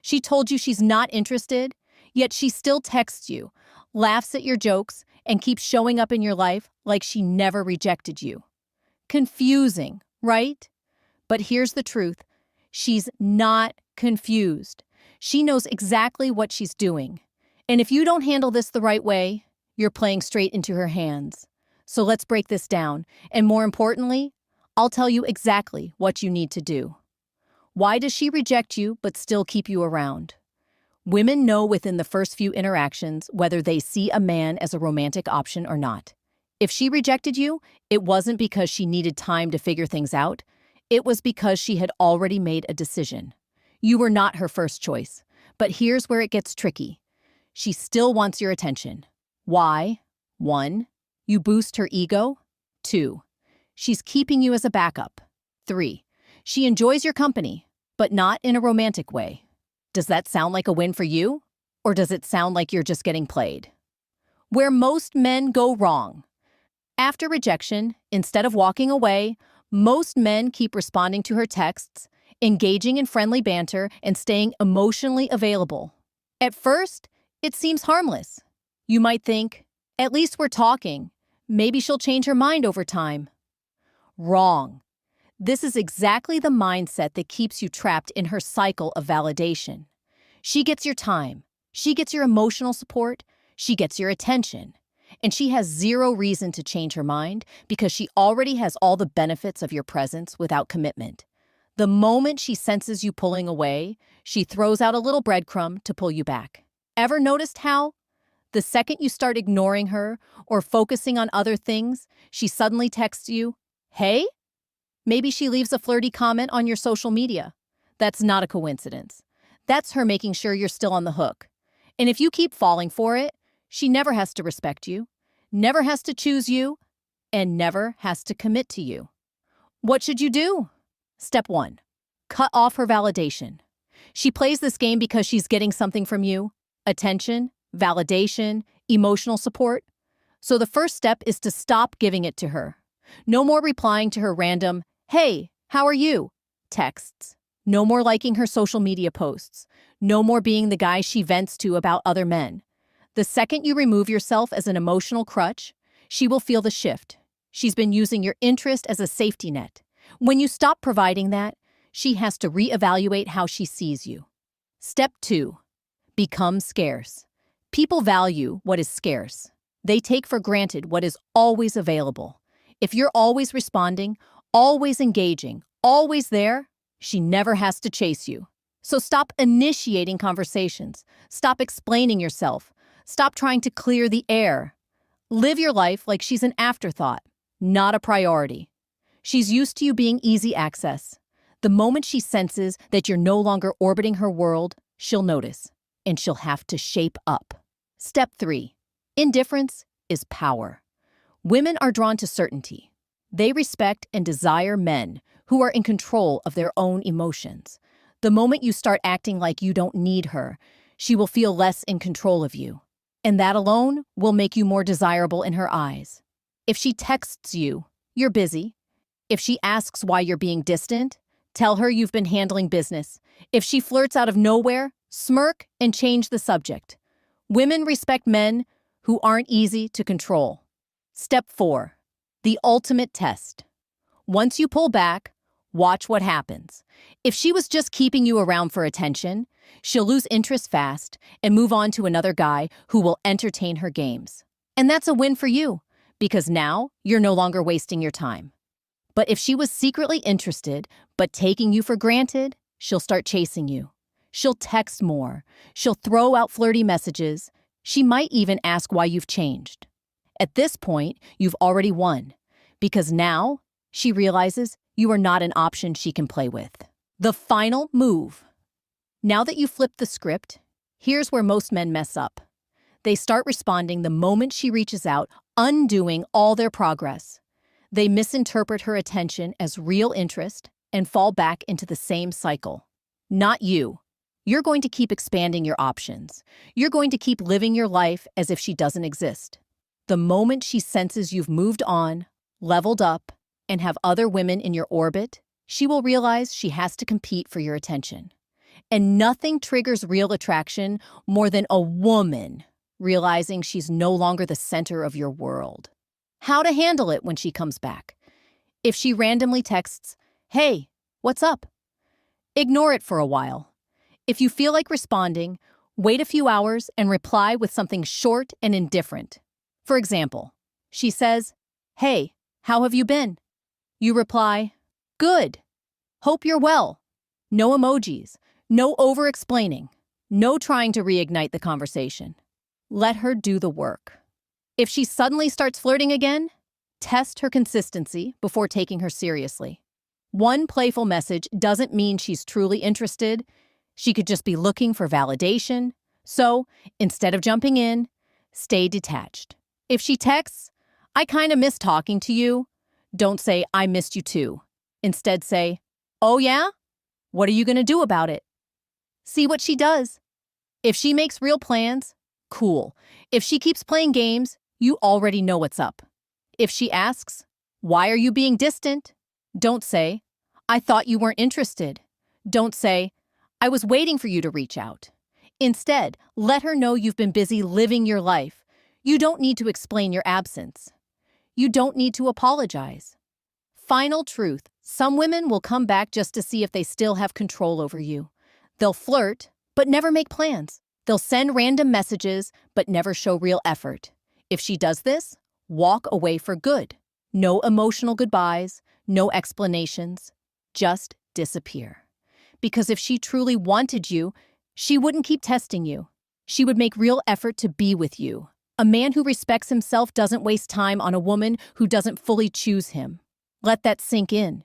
She told you she's not interested, yet she still texts you, laughs at your jokes, and keeps showing up in your life like she never rejected you. Confusing, right? But here's the truth. She's not confused. She knows exactly what she's doing. And if you don't handle this the right way, you're playing straight into her hands. So let's break this down. And more importantly, I'll tell you exactly what you need to do. Why does she reject you but still keep you around? Women know within the first few interactions whether they see a man as a romantic option or not. If she rejected you, it wasn't because she needed time to figure things out. It was because she had already made a decision. You were not her first choice. But here's where it gets tricky. She still wants your attention. Why? 1. You boost her ego. 2. She's keeping you as a backup. 3. She enjoys your company, but not in a romantic way. Does that sound like a win for you? Or does it sound like you're just getting played? Where most men go wrong. After rejection, instead of walking away, most men keep responding to her texts, engaging in friendly banter, and staying emotionally available. At first, it seems harmless. You might think, at least we're talking. Maybe she'll change her mind over time. Wrong. This is exactly the mindset that keeps you trapped in her cycle of validation. She gets your time. She gets your emotional support. She gets your attention. And she has zero reason to change her mind because she already has all the benefits of your presence without commitment. The moment she senses you pulling away, she throws out a little breadcrumb to pull you back. Ever noticed how? The second you start ignoring her or focusing on other things, she suddenly texts you, "Hey?" Maybe she leaves a flirty comment on your social media. That's not a coincidence. That's her making sure you're still on the hook. And if you keep falling for it, she never has to respect you, never has to choose you, and never has to commit to you. What should you do? Step 1. Cut off her validation. She plays this game because she's getting something from you: attention, validation, emotional support. So the first step is to stop giving it to her. No more replying to her random, "Hey, how are you?" texts. No more liking her social media posts. No more being the guy she vents to about other men. The second you remove yourself as an emotional crutch, she will feel the shift. She's been using your interest as a safety net. When you stop providing that, she has to reevaluate how she sees you. Step 2. Become scarce. People value what is scarce. They take for granted what is always available. If you're always responding, always engaging, always there, she never has to chase you. So stop initiating conversations. Stop explaining yourself. Stop trying to clear the air. Live your life like she's an afterthought, not a priority. She's used to you being easy access. The moment she senses that you're no longer orbiting her world, she'll notice, and she'll have to shape up. Step 3. Indifference is power. Women are drawn to certainty. They respect and desire men who are in control of their own emotions. The moment you start acting like you don't need her, she will feel less in control of you. And that alone will make you more desirable in her eyes. If she texts you, you're busy. If she asks why you're being distant, tell her you've been handling business. If she flirts out of nowhere, smirk and change the subject. Women respect men who aren't easy to control. Step 4. The ultimate test. Once you pull back, watch what happens. If she was just keeping you around for attention, she'll lose interest fast and move on to another guy who will entertain her games. And that's a win for you, because now you're no longer wasting your time. But if she was secretly interested but taking you for granted, she'll start chasing you. She'll text more. She'll throw out flirty messages. She might even ask why you've changed. At this point, you've already won, because now she realizes you are not an option she can play with. The final move. Now that you've flipped the script, here's where most men mess up. They start responding the moment she reaches out, undoing all their progress. They misinterpret her attention as real interest and fall back into the same cycle. Not you. You're going to keep expanding your options. You're going to keep living your life as if she doesn't exist. The moment she senses you've moved on, leveled up, and have other women in your orbit, she will realize she has to compete for your attention. And nothing triggers real attraction more than a woman realizing she's no longer the center of your world. How to handle it when she comes back. If she randomly texts, "Hey, what's up?" Ignore it for a while. If you feel like responding, wait a few hours and reply with something short and indifferent. For example, she says, "Hey, how have you been?" You reply, "Good. Hope you're well." No emojis, no over-explaining, no trying to reignite the conversation. Let her do the work. If she suddenly starts flirting again, test her consistency before taking her seriously. One playful message doesn't mean she's truly interested. She could just be looking for validation. So, instead of jumping in, stay detached. If she texts, "I kind of miss talking to you," don't say, "I missed you too." Instead say, "Oh yeah? What are you going to do about it?" See what she does. If she makes real plans, cool. If she keeps playing games, you already know what's up. If she asks, "Why are you being distant?" don't say, "I thought you weren't interested." Don't say, "I was waiting for you to reach out." Instead, let her know you've been busy living your life. You don't need to explain your absence. You don't need to apologize. Final truth, some women will come back just to see if they still have control over you. They'll flirt, but never make plans. They'll send random messages, but never show real effort. If she does this, walk away for good. No emotional goodbyes, no explanations, just disappear. Because if she truly wanted you, she wouldn't keep testing you. She would make real effort to be with you. A man who respects himself doesn't waste time on a woman who doesn't fully choose him. Let that sink in.